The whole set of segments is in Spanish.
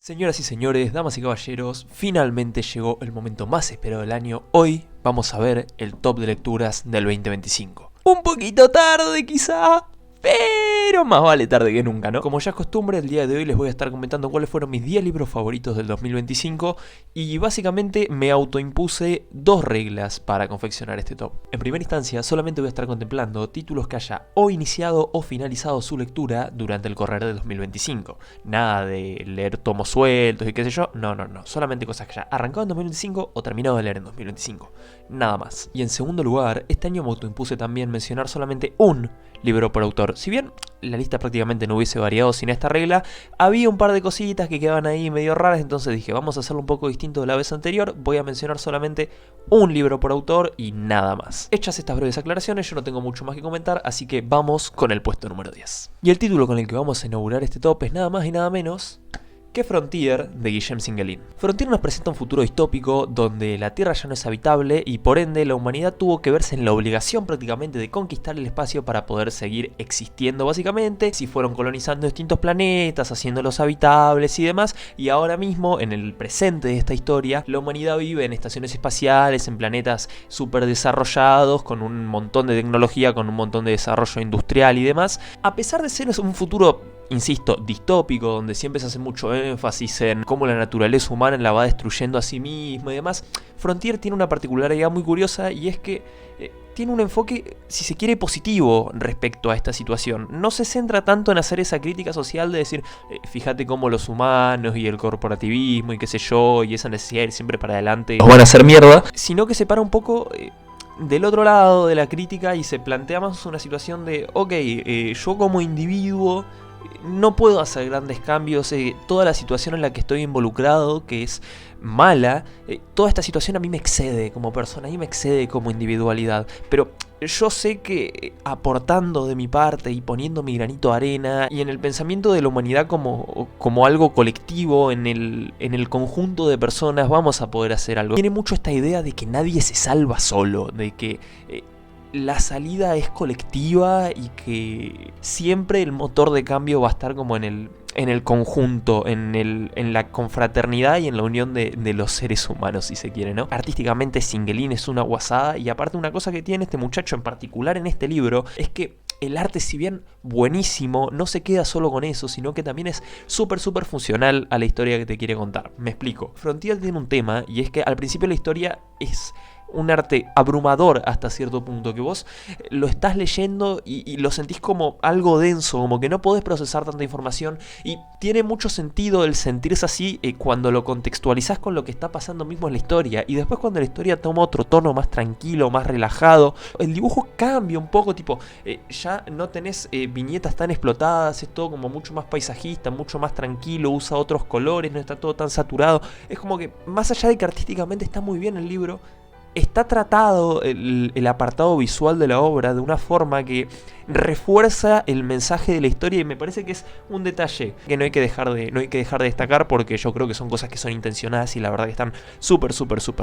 Señoras y señores, damas y caballeros, finalmente llegó el momento más esperado del año. Hoy vamos a ver el top de lecturas del 2025. Un poquito tarde quizá, pero más vale tarde que nunca, ¿no? Como ya es costumbre, el día de hoy les voy a estar comentando cuáles fueron mis 10 libros favoritos del 2025 y básicamente me autoimpuse dos reglas para confeccionar este top. En primera instancia, solamente voy a estar contemplando títulos que haya o iniciado o finalizado su lectura durante el correr de 2025. Nada de leer tomos sueltos y qué sé yo, no. Solamente cosas que haya arrancado en 2025 o terminado de leer en 2025. Nada más. Y en segundo lugar, este año me autoimpuse también mencionar solamente un libro por autor. Si bien la lista prácticamente no hubiese variado sin esta regla, había un par de cositas que quedaban ahí medio raras, entonces dije, vamos a hacerlo un poco distinto de la vez anterior, voy a mencionar solamente un libro por autor y nada más. Hechas estas breves aclaraciones, yo no tengo mucho más que comentar, así que vamos con el puesto número 10. Y el título con el que vamos a inaugurar este top es nada más y nada menos que Frontier, de Guillem Singelin. Frontier nos presenta un futuro distópico donde la Tierra ya no es habitable y por ende la humanidad tuvo que verse en la obligación prácticamente de conquistar el espacio para poder seguir existiendo básicamente. Si fueron colonizando distintos planetas, haciéndolos habitables y demás, y ahora mismo en el presente de esta historia la humanidad vive en estaciones espaciales, en planetas súper desarrollados, con un montón de tecnología, con un montón de desarrollo industrial y demás. A pesar de ser un futuro, insisto, distópico, donde siempre se hace mucho énfasis en cómo la naturaleza humana la va destruyendo a sí misma y demás, Frontier tiene una particularidad muy curiosa y es que tiene un enfoque, si se quiere, positivo respecto a esta situación. No se centra tanto en hacer esa crítica social de decir, fíjate cómo los humanos y el corporativismo y qué sé yo, y esa necesidad de ir siempre para adelante nos van a hacer mierda, sino que se para un poco del otro lado de la crítica y se plantea más una situación de, ok, yo como individuo no puedo hacer grandes cambios, toda la situación en la que estoy involucrado, que es mala, toda esta situación a mí me excede como persona, a mí me excede como individualidad, pero yo sé que aportando de mi parte y poniendo mi granito de arena y en el pensamiento de la humanidad como algo colectivo, en el conjunto de personas vamos a poder hacer algo. Tiene mucho esta idea de que nadie se salva solo, de que la salida es colectiva y que siempre el motor de cambio va a estar como en el conjunto, en la confraternidad y en la unión de los seres humanos, si se quiere, ¿no? Artísticamente Singelin es una guasada y aparte una cosa que tiene este muchacho en particular en este libro es que el arte, si bien buenísimo, no se queda solo con eso, sino que también es súper funcional a la historia que te quiere contar. Me explico. Frontier tiene un tema y es que al principio la historia es un arte abrumador hasta cierto punto, que vos lo estás leyendo y lo sentís como algo denso, como que no podés procesar tanta información, y tiene mucho sentido el sentirse así cuando lo contextualizás con lo que está pasando mismo en la historia, y después cuando la historia toma otro tono más tranquilo, más relajado, el dibujo cambia un poco, tipo, ya no tenés viñetas tan explotadas, es todo como mucho más paisajista, mucho más tranquilo, usa otros colores, no está todo tan saturado, es como que más allá de que artísticamente está muy bien el libro, está tratado el apartado visual de la obra de una forma que refuerza el mensaje de la historia, y me parece que es un detalle que no hay que dejar de destacar, porque yo creo que son cosas que son intencionadas y la verdad que están súper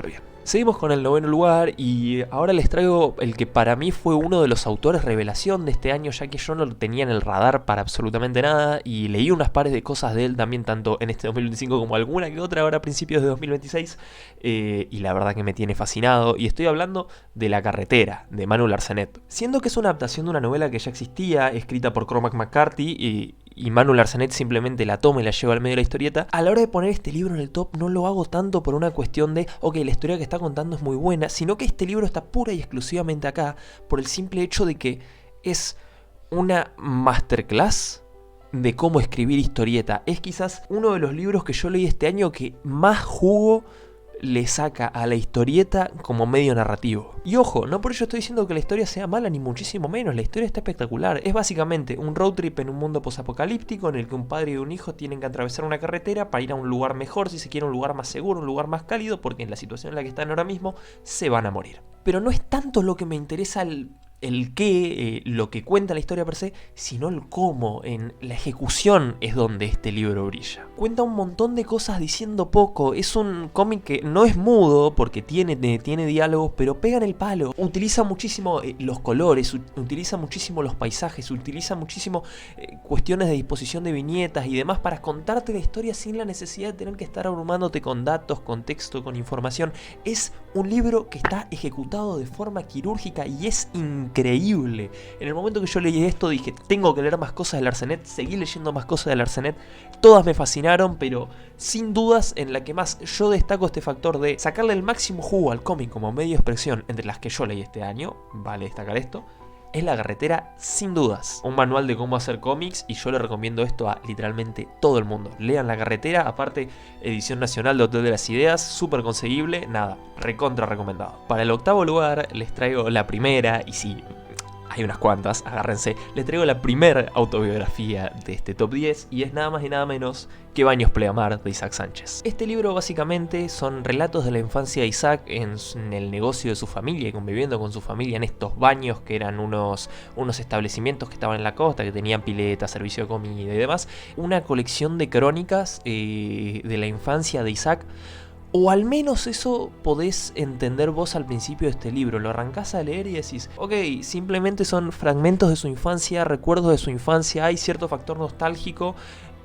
bien. Seguimos con el noveno lugar y ahora les traigo el que para mí fue uno de los autores revelación de este año, ya que yo no lo tenía en el radar para absolutamente nada y leí unas pares de cosas de él también, tanto en este 2025 como alguna que otra ahora a principios de 2026, y la verdad que me tiene fascinado, y estoy hablando de La carretera, de Manu Larsenet. Siendo que es una adaptación de una novela que ya existía, escrita por Cormac McCarthy, y Manu Larsenet simplemente la toma y la lleva al medio de la historieta, a la hora de poner este libro en el top no lo hago tanto por una cuestión de, ok, la historia que está contando es muy buena, sino que este libro está pura y exclusivamente acá por el simple hecho de que es una masterclass de cómo escribir historieta. Es quizás uno de los libros que yo leí este año que más jugo le saca a la historieta como medio narrativo. Y ojo, no por ello estoy diciendo que la historia sea mala, ni muchísimo menos, la historia está espectacular. Es básicamente un road trip en un mundo posapocalíptico en el que un padre y un hijo tienen que atravesar una carretera para ir a un lugar mejor, si se quiere un lugar más seguro, un lugar más cálido, porque en la situación en la que están ahora mismo se van a morir. Pero no es tanto lo que me interesa el qué, lo que cuenta la historia per se, sino el cómo. En la ejecución es donde este libro brilla. Cuenta un montón de cosas diciendo poco. Es un cómic que no es mudo porque tiene diálogos, pero pega en el palo. Utiliza muchísimo los colores, utiliza muchísimo los paisajes, utiliza muchísimo cuestiones de disposición de viñetas y demás para contarte la historia sin la necesidad de tener que estar abrumándote con datos, con texto, con información. Es un libro que está ejecutado de forma quirúrgica y es increíble. En el momento que yo leí esto dije, tengo que leer más cosas de Larsenet. Seguí leyendo más cosas de Larsenet. Todas me fascinaron, pero sin dudas en la que más yo destaco este factor de sacarle el máximo jugo al cómic como medio de expresión, entre las que yo leí este año, vale destacar esto, es La Carretera, sin dudas. Un manual de cómo hacer cómics y yo le recomiendo esto a literalmente todo el mundo. Lean La Carretera, aparte edición nacional de Hotel de las Ideas, súper conseguible, nada, recontra recomendado. Para el octavo lugar les traigo la primera, y sí, hay unas cuantas, agárrense, les traigo la primera autobiografía de este top 10 y es nada más y nada menos que Baños Pleamar de Isaac Sánchez. Este libro básicamente son relatos de la infancia de Isaac en el negocio de su familia y conviviendo con su familia en estos baños que eran unos establecimientos que estaban en la costa, que tenían pileta, servicio de comida y demás. Una colección de crónicas de la infancia de Isaac. O al menos eso podés entender vos al principio de este libro. Lo arrancás a leer y decís, ok, simplemente son fragmentos de su infancia, recuerdos de su infancia, hay cierto factor nostálgico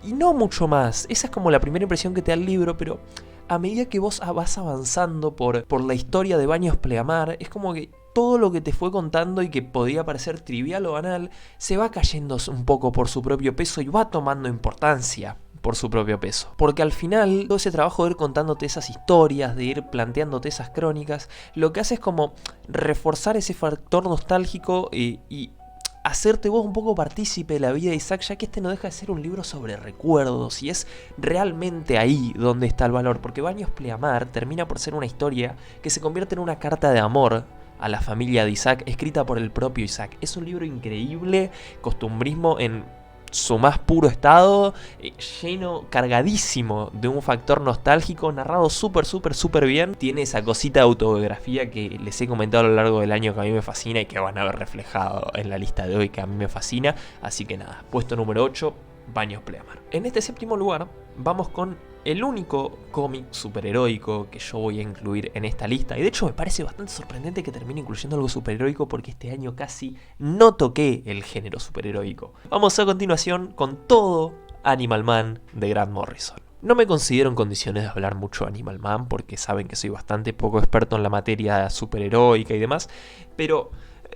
y no mucho más. Esa es como la primera impresión que te da el libro, pero a medida que vos vas avanzando por la historia de Baños Pleamar, es como que todo lo que te fue contando y que podía parecer trivial o banal, se va cayendo un poco por su propio peso y va tomando importancia por su propio peso. Porque al final, todo ese trabajo de ir contándote esas historias, de ir planteándote esas crónicas, lo que hace es como reforzar ese factor nostálgico y hacerte vos un poco partícipe de la vida de Isaac, ya que este no deja de ser un libro sobre recuerdos y es realmente ahí donde está el valor, porque Baños Pleamar termina por ser una historia que se convierte en una carta de amor a la familia de Isaac, escrita por el propio Isaac. Es un libro increíble, costumbrismo en su más puro estado, lleno, cargadísimo de un factor nostálgico, narrado súper bien. Tiene esa cosita de autobiografía que les he comentado a lo largo del año que a mí me fascina y que van a ver reflejado en la lista de hoy que a mí me fascina. Así que nada, puesto número 8, Baños Pleamar. En este séptimo lugar vamos con el único cómic superheroico que yo voy a incluir en esta lista. Y de hecho me parece bastante sorprendente que termine incluyendo algo superheroico porque este año casi no toqué el género superheroico. Vamos a continuación con todo Animal Man de Grant Morrison. No me considero en condiciones de hablar mucho de Animal Man porque saben que soy bastante poco experto en la materia superheroica y demás, pero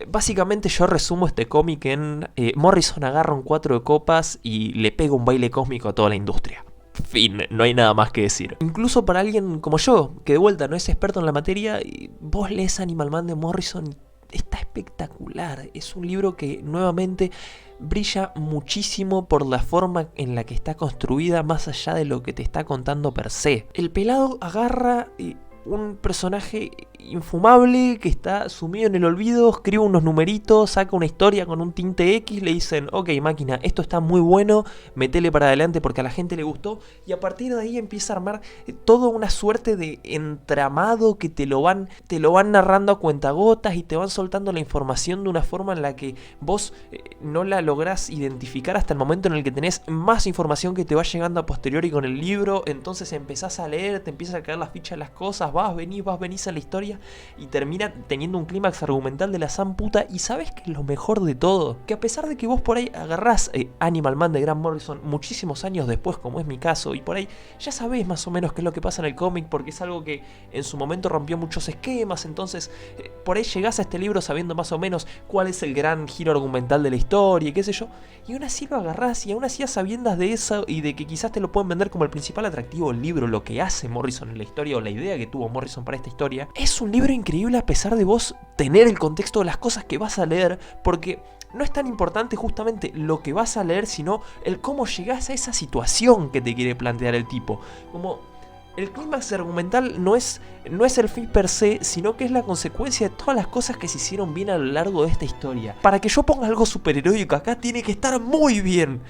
básicamente yo resumo este cómic en Morrison agarra un 4 de copas y le pega un baile cósmico a toda la industria. Fin, no hay nada más que decir. Incluso para alguien como yo, que de vuelta no es experto en la materia, vos lees Animal Man de Morrison, está espectacular. Es un libro que nuevamente brilla muchísimo por la forma en la que está construida, más allá de lo que te está contando per se. El pelado agarra un personaje infumable que está sumido en el olvido, escribe unos numeritos, saca una historia con un tinte X, le dicen, ok máquina, esto está muy bueno, metele para adelante porque a la gente le gustó, y a partir de ahí empieza a armar toda una suerte de entramado que te lo van narrando a cuentagotas y te van soltando la información de una forma en la que vos no la lográs identificar hasta el momento en el que tenés más información que te va llegando a posteriori con el libro. Entonces empezás a leer, te empiezan a caer las fichas de las cosas, vas, venís a la historia y termina teniendo un clímax argumental de la san puta. Y sabes que es lo mejor de todo, que a pesar de que vos por ahí agarrás Animal Man de Grant Morrison muchísimos años después, como es mi caso, y por ahí ya sabés más o menos qué es lo que pasa en el cómic porque es algo que en su momento rompió muchos esquemas, entonces por ahí llegás a este libro sabiendo más o menos cuál es el gran giro argumental de la historia y qué sé yo, y aún así lo agarrás y aún así a sabiendas de eso y de que quizás te lo pueden vender como el principal atractivo del libro, lo que hace Morrison en la historia o la idea que tuvo Morrison para esta historia. Es un libro increíble a pesar de vos tener el contexto de las cosas que vas a leer, porque no es tan importante justamente lo que vas a leer, sino el cómo llegás a esa situación que te quiere plantear el tipo. Como el clímax argumental no es el fin per se, sino que es la consecuencia de todas las cosas que se hicieron bien a lo largo de esta historia. Para que yo ponga algo superheroico acá tiene que estar muy bien.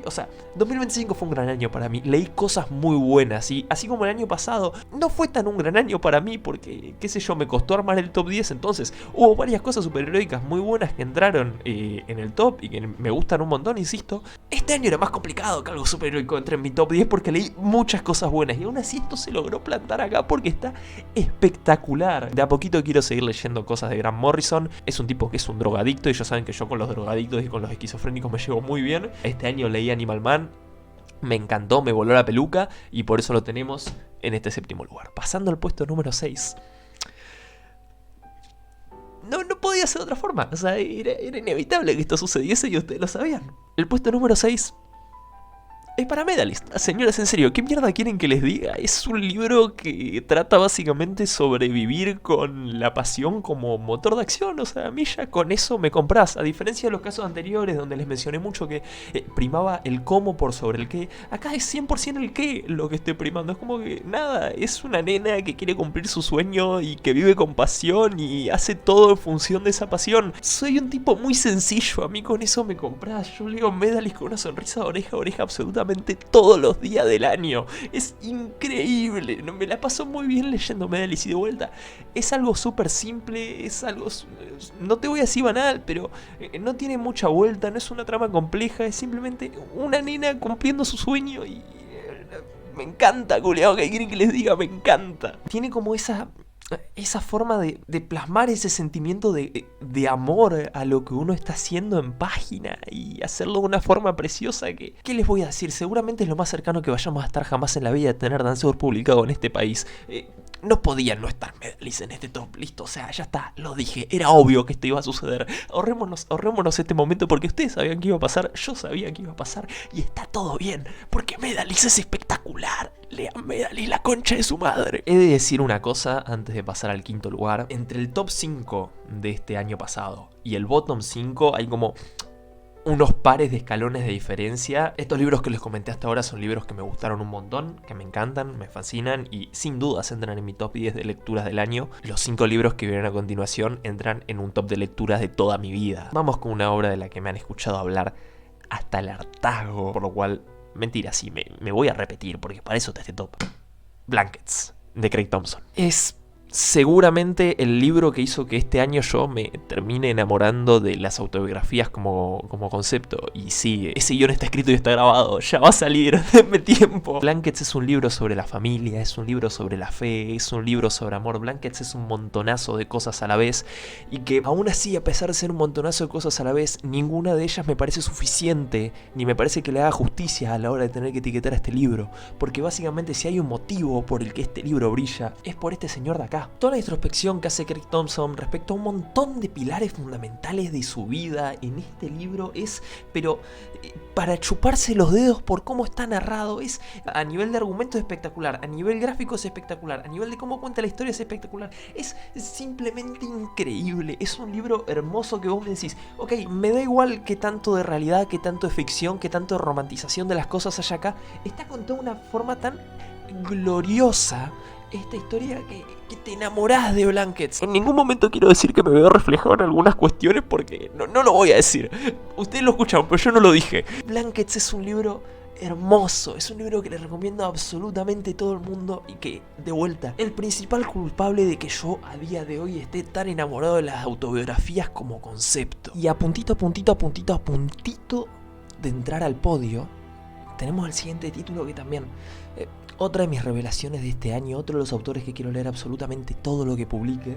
O sea, 2025 fue un gran año para mí. Leí cosas muy buenas. Y así como el año pasado, no fue tan un gran año para mí. Porque, qué sé yo, me costó armar el top 10. Entonces, hubo varias cosas superheroicas muy buenas que entraron en el top. Y que me gustan un montón, insisto. Este año era más complicado que algo superheroico entre en mi top 10. Porque leí muchas cosas buenas. Y aún así esto se logró plantar acá porque está espectacular. De a poquito quiero seguir leyendo cosas de Grant Morrison. Es un tipo que es un drogadicto. Y ellos saben que yo con los drogadictos y con los esquizofrénicos me llevo muy bien. Este año leí Animal Man, me encantó, me voló la peluca y por eso lo tenemos en este séptimo lugar. Pasando al puesto número 6. No podía ser de otra forma, o sea, era inevitable que esto sucediese y ustedes lo sabían. El puesto número 6 es para Medalist. Señoras, en serio, ¿qué mierda quieren que les diga? Es un libro que trata básicamente sobre vivir con la pasión como motor de acción. O sea, a mí ya con eso me comprás. A diferencia de los casos anteriores donde les mencioné mucho que primaba el cómo por sobre el qué. Acá es 100% el qué lo que estoy primando. Es como que nada, es una nena que quiere cumplir su sueño y que vive con pasión y hace todo en función de esa pasión. Soy un tipo muy sencillo, a mí con eso me comprás. Yo leo Medalist con una sonrisa de oreja a oreja absolutamente todos los días del año. Es increíble, me la paso muy bien leyendo Medalist y de vuelta. Es algo súper simple, es algo, no te voy a decir banal, pero no tiene mucha vuelta, no es una trama compleja, es simplemente una nena cumpliendo su sueño y me encanta, culiao, que quieren que les diga, me encanta. Tiene como esa forma de plasmar ese sentimiento de amor a lo que uno está haciendo en página y hacerlo de una forma preciosa que... ¿Qué les voy a decir? Seguramente es lo más cercano que vayamos a estar jamás en la vida de tener Dancer publicado en este país. No podía no estar Medalist en este top, listo, o sea, ya está, lo dije, era obvio que esto iba a suceder. Ahorrémonos este momento porque ustedes sabían que iba a pasar, yo sabía que iba a pasar y está todo bien, porque Medalist es espectacular. Lean Medalist, la concha de su madre. He de decir una cosa antes de pasar al quinto lugar. Entre el top 5 de este año pasado y el bottom 5 hay como unos pares de escalones de diferencia. Estos libros que les comenté hasta ahora son libros que me gustaron un montón, que me encantan, me fascinan y sin dudas entran en mi top 10 de lecturas del año. Los 5 libros que vienen a continuación entran en un top de lecturas de toda mi vida. Vamos con una obra de la que me han escuchado hablar hasta el hartazgo, por lo cual, mentira, sí, me voy a repetir porque para eso está este top. Blankets, de Craig Thompson. Es seguramente el libro que hizo que este año yo me termine enamorando de las autobiografías como concepto. Y sí, ese guión está escrito y está grabado, ya va a salir, denme tiempo. Blankets es un libro sobre la familia, es un libro sobre la fe, es un libro sobre amor. Blankets es un montonazo de cosas a la vez y que aún así, a pesar de ser un montonazo de cosas a la vez, ninguna de ellas me parece suficiente, ni me parece que le haga justicia a la hora de tener que etiquetar a este libro. Porque básicamente si hay un motivo por el que este libro brilla, es por este señor de acá. Toda la introspección que hace Craig Thompson respecto a un montón de pilares fundamentales de su vida en este libro es, pero para chuparse los dedos por cómo está narrado. Es a nivel de argumento es espectacular, a nivel gráfico es espectacular, a nivel de cómo cuenta la historia es espectacular. Es simplemente increíble, es un libro hermoso que vos me decís, ok, me da igual que tanto de realidad, que tanto de ficción, que tanto de romantización de las cosas haya acá. Está contada de una forma tan gloriosa esta historia que te enamorás de Blankets. En ningún momento quiero decir que me veo reflejado en algunas cuestiones porque no lo voy a decir. Ustedes lo escucharon, pero yo no lo dije. Blankets es un libro hermoso, es un libro que le recomiendo a absolutamente todo el mundo y que, de vuelta, el principal culpable de que yo a día de hoy esté tan enamorado de las autobiografías como concepto. Y a puntito de entrar al podio, tenemos el siguiente título que también... otra de mis revelaciones de este año, otro de los autores que quiero leer absolutamente todo lo que publique.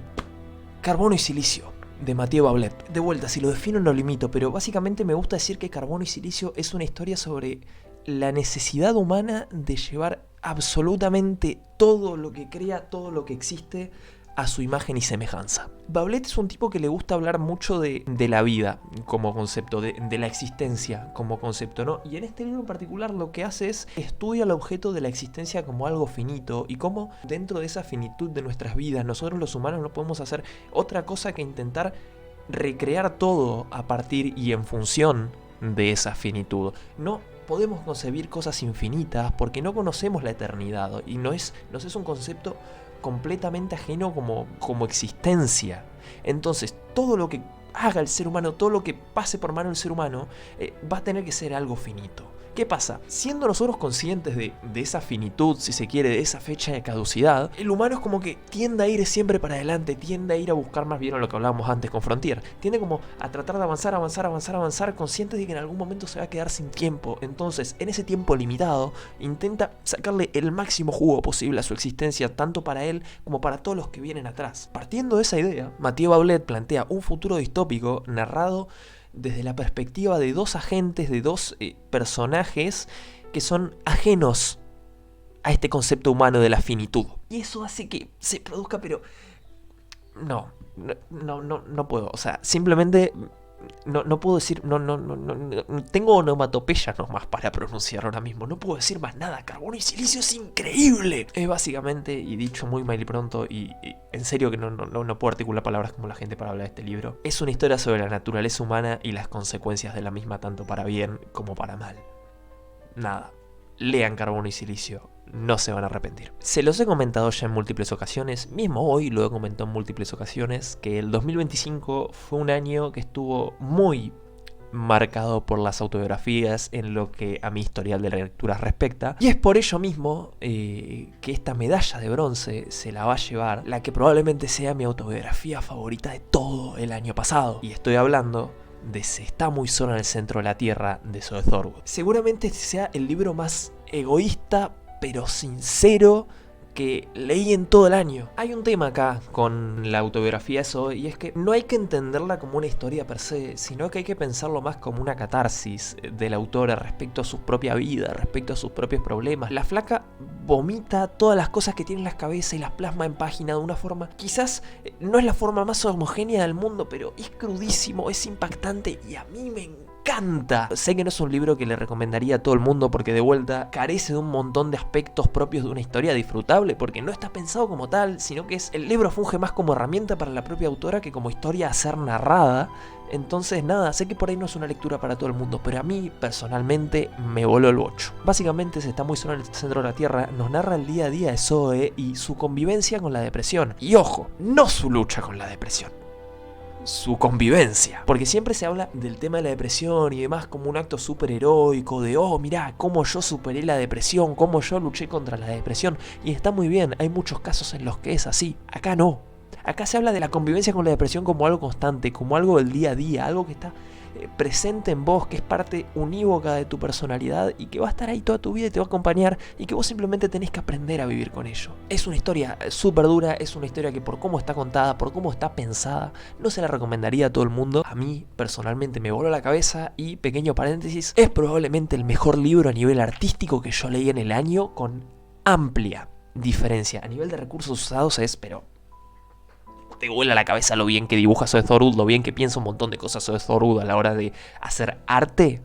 Carbono y Silicio, de Mathieu Bablet. De vuelta, si lo defino no limito, pero básicamente me gusta decir que Carbono y Silicio es una historia sobre la necesidad humana de llevar absolutamente todo lo que crea, todo lo que existe, a su imagen y semejanza. Bablet es un tipo que le gusta hablar mucho de la vida como concepto, de la existencia como concepto, ¿no? Y en este libro en particular lo que hace es estudia el objeto de la existencia como algo finito y cómo dentro de esa finitud de nuestras vidas nosotros los humanos no podemos hacer otra cosa que intentar recrear todo a partir y en función de esa finitud. No podemos concebir cosas infinitas porque no conocemos la eternidad y nos es un concepto completamente ajeno como existencia. Entonces, todo lo que haga el ser humano, todo lo que pase por mano del ser humano, va a tener que ser algo finito. ¿Qué pasa? Siendo nosotros conscientes de esa finitud, si se quiere, de esa fecha de caducidad, el humano es como que tiende a ir siempre para adelante, tiende a ir a buscar más bien lo que hablábamos antes con Frontier. Tiende como a tratar de avanzar, conscientes de que en algún momento se va a quedar sin tiempo. Entonces, en ese tiempo limitado, intenta sacarle el máximo jugo posible a su existencia, tanto para él como para todos los que vienen atrás. Partiendo de esa idea, Mathieu Baulet plantea un futuro distópico narrado desde la perspectiva de dos agentes, de dos personajes que son ajenos a este concepto humano de la finitud. Y eso hace que se produzca, pero no puedo. O sea, simplemente no puedo decir, no, tengo onomatopeya nomás para pronunciar ahora mismo. No puedo decir más nada. Carbono y silicio es increíble. Es básicamente, y dicho muy mal y pronto, y en serio que no puedo articular palabras como la gente para hablar de este libro. Es una historia sobre la naturaleza humana y las consecuencias de la misma, tanto para bien como para mal. Nada. Lean Carbono y Silicio, no se van a arrepentir. Se los he comentado ya en múltiples ocasiones, mismo hoy lo he comentado en múltiples ocasiones, que el 2025 fue un año que estuvo muy marcado por las autobiografías en lo que a mi historial de lecturas respecta. Y es por ello mismo que esta medalla de bronce se la va a llevar la que probablemente sea mi autobiografía favorita de todo el año pasado. Y estoy hablando de Se está muy solo en el centro de la Tierra, de Zoe Thorwood. Seguramente este sea el libro más egoísta pero sincero que leí en todo el año. Hay un tema acá con la autobiografía Zoe, y es que no hay que entenderla como una historia per se, sino que hay que pensarlo más como una catarsis de la autora respecto a su propia vida, respecto a sus propios problemas. La flaca vomita todas las cosas que tiene en la cabeza y las plasma en página de una forma, quizás no es la forma más homogénea del mundo, pero es crudísimo, es impactante y a mí me encanta. Sé que no es un libro que le recomendaría a todo el mundo porque de vuelta carece de un montón de aspectos propios de una historia disfrutable, porque no está pensado como tal, sino que el libro funge más como herramienta para la propia autora que como historia a ser narrada. Entonces nada, sé que por ahí no es una lectura para todo el mundo, pero a mí personalmente me voló el bocho. Básicamente Se está muy solo en el centro de la Tierra nos narra el día a día de Zoe y su convivencia con la depresión. Y ojo, no su lucha con la depresión, su convivencia. Porque siempre se habla del tema de la depresión y demás como un acto súper heroico de, oh, mirá, cómo yo superé la depresión, cómo yo luché contra la depresión. Y está muy bien, hay muchos casos en los que es así. Acá no. Acá se habla de la convivencia con la depresión como algo constante, como algo del día a día, algo que está presente en vos, que es parte unívoca de tu personalidad y que va a estar ahí toda tu vida y te va a acompañar y que vos simplemente tenés que aprender a vivir con ello. Es una historia súper dura, es una historia que por cómo está contada, por cómo está pensada, no se la recomendaría a todo el mundo. A mí personalmente me voló la cabeza y, pequeño paréntesis, es probablemente el mejor libro a nivel artístico que yo leí en el año, con amplia diferencia. A nivel de recursos usados es, pero te vuela la cabeza lo bien que dibuja Zoe Thorwood, lo bien que piensa un montón de cosas Zoe Thorwood a la hora de hacer arte.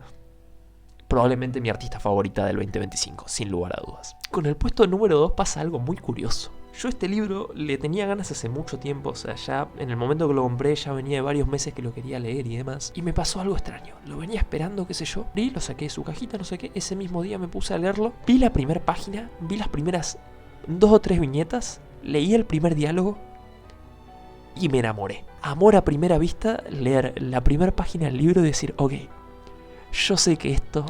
Probablemente mi artista favorita del 2025, sin lugar a dudas. Con el puesto número 2 pasa algo muy curioso. Yo este libro le tenía ganas hace mucho tiempo, o sea, ya en el momento que lo compré ya venía de varios meses que lo quería leer y demás. Y me pasó algo extraño, lo venía esperando, qué sé yo. Vi, lo saqué de su cajita, no sé qué, ese mismo día me puse a leerlo. Vi la primera página, vi las primeras 2 o 3 viñetas, leí el primer diálogo y me enamoré. Amor a primera vista, leer la primera página del libro y decir, ok, yo sé que esto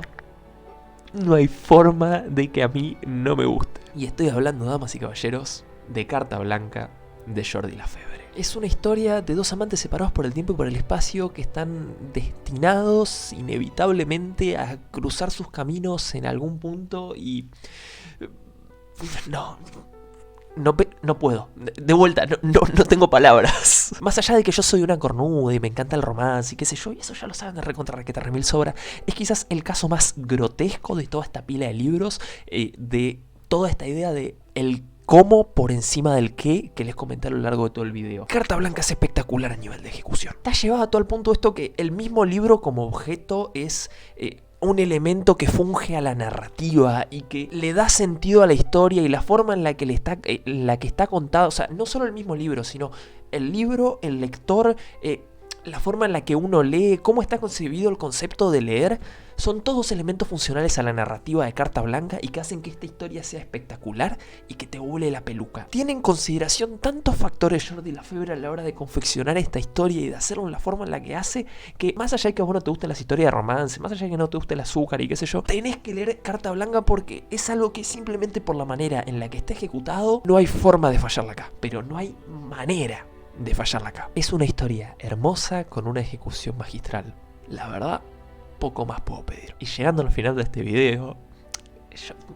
no hay forma de que a mí no me guste. Y estoy hablando, damas y caballeros, de Carta Blanca de Jordi Lafebre. Es una historia de dos amantes separados por el tiempo y por el espacio que están destinados inevitablemente a cruzar sus caminos en algún punto y... No puedo. De vuelta, no tengo palabras. Más allá de que yo soy una cornuda y me encanta el romance y qué sé yo, y eso ya lo saben de recontra requeta remil sobra, es quizás el caso más grotesco de toda esta pila de libros, de toda esta idea de el cómo por encima del qué que les comenté a lo largo de todo el video. Carta Blanca es espectacular a nivel de ejecución. Está llevado a todo el punto esto que el mismo libro como objeto es... un elemento que funge a la narrativa y que le da sentido a la historia y la forma en la que está contado. O sea, no solo el mismo libro, sino el libro, el lector, la forma en la que uno lee, cómo está concebido el concepto de leer, son todos elementos funcionales a la narrativa de Carta Blanca y que hacen que esta historia sea espectacular y que te vuele la peluca. Tiene en consideración tantos factores Jordi Lafebre a la hora de confeccionar esta historia y de hacerlo en la forma en la que hace, que más allá de que a vos no te gusten las historias de romance, más allá de que no te guste el azúcar y qué sé yo, tenés que leer Carta Blanca porque es algo que simplemente por la manera en la que está ejecutado, no hay forma de fallarla acá, pero no hay manera de fallarla acá. Es una historia hermosa con una ejecución magistral. La verdad, poco más puedo pedir. Y llegando al final de este video,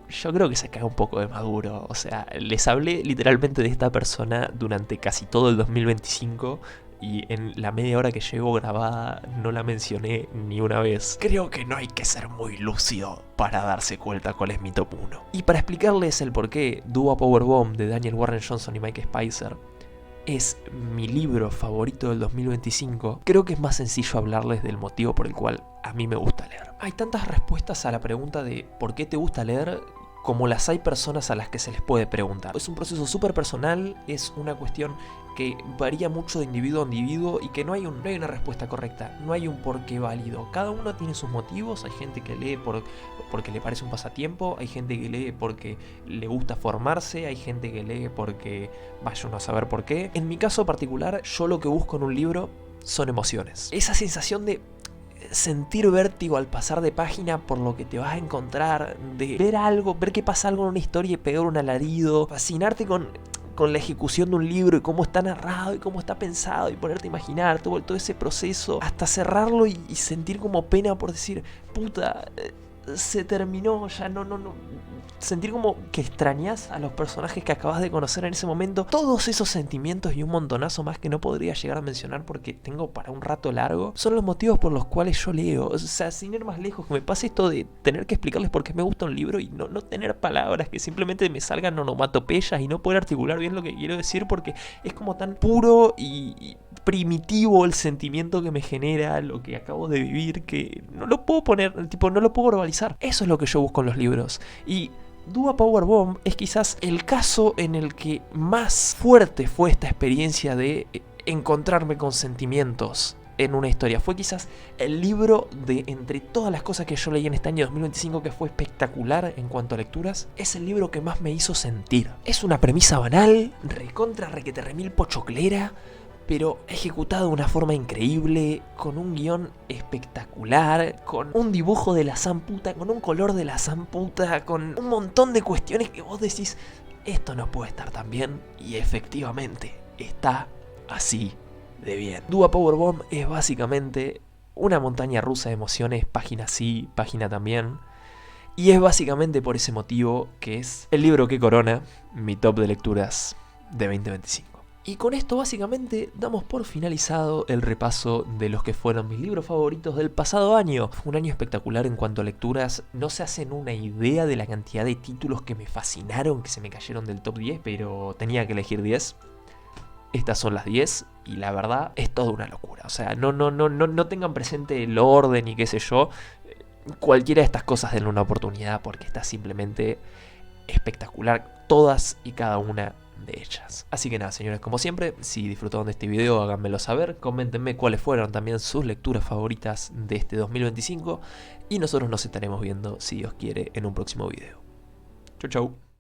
yo creo que se cae un poco de maduro. O sea, les hablé literalmente de esta persona durante casi todo el 2025 y en la media hora que llevo grabada no la mencioné ni una vez. Creo que no hay que ser muy lúcido para darse cuenta cuál es mi top 1. Y para explicarles el porqué, Dua Powerbomb de Daniel Warren Johnson y Mike Spicer es mi libro favorito del 2025, creo que es más sencillo hablarles del motivo por el cual a mí me gusta leer. Hay tantas respuestas a la pregunta de ¿por qué te gusta leer? Como las hay personas a las que se les puede preguntar. Es un proceso súper personal, es una cuestión que varía mucho de individuo a individuo y que no hay una respuesta correcta, no hay un porqué válido. Cada uno tiene sus motivos, hay gente que lee porque le parece un pasatiempo, hay gente que lee porque le gusta formarse, hay gente que lee porque vaya uno a saber por qué. En mi caso particular, yo lo que busco en un libro son emociones. Esa sensación de sentir vértigo al pasar de página por lo que te vas a encontrar, de ver algo, ver que pasa algo en una historia y pegar un alarido, fascinarte con la ejecución de un libro y cómo está narrado y cómo está pensado y ponerte a imaginar todo ese proceso hasta cerrarlo y sentir como pena por decir, puta, se terminó, ya no. Sentir como que extrañas a los personajes que acabas de conocer en ese momento. Todos esos sentimientos y un montonazo más que no podría llegar a mencionar porque tengo para un rato largo, son los motivos por los cuales yo leo. O sea, sin ir más lejos, que me pase esto de tener que explicarles por qué me gusta un libro y no tener palabras, que simplemente me salgan onomatopeyas y no poder articular bien lo que quiero decir porque es como tan puro y primitivo el sentimiento que me genera lo que acabo de vivir que no lo puedo poner, tipo, no lo puedo verbalizar. Eso es lo que yo busco en los libros. Y Dua Powerbomb es quizás el caso en el que más fuerte fue esta experiencia de encontrarme con sentimientos en una historia. Fue quizás el libro de entre todas las cosas que yo leí en este año 2025 que fue espectacular en cuanto a lecturas, es el libro que más me hizo sentir. Es una premisa banal, recontra requete remil pochoclera, pero ejecutado de una forma increíble, con un guión espectacular, con un dibujo de la zamputa, con un color de la zamputa, con un montón de cuestiones que vos decís, esto no puede estar tan bien, y efectivamente está así de bien. Dua Powerbomb es básicamente una montaña rusa de emociones, página sí, página también, y es básicamente por ese motivo que es el libro que corona mi top de lecturas de 2025. Y con esto básicamente damos por finalizado el repaso de los que fueron mis libros favoritos del pasado año. Fue un año espectacular en cuanto a lecturas, no se hacen una idea de la cantidad de títulos que me fascinaron, que se me cayeron del top 10, pero tenía que elegir 10. Estas son las 10 y la verdad es toda una locura. O sea, no tengan presente el orden y qué sé yo. Cualquiera de estas cosas denle una oportunidad porque está simplemente espectacular todas y cada una de ellas. Así que nada, señores, como siempre, si disfrutaron de este video, háganmelo saber, coméntenme cuáles fueron también sus lecturas favoritas de este 2025 y nosotros nos estaremos viendo, si Dios quiere, en un próximo video. Chau, chau.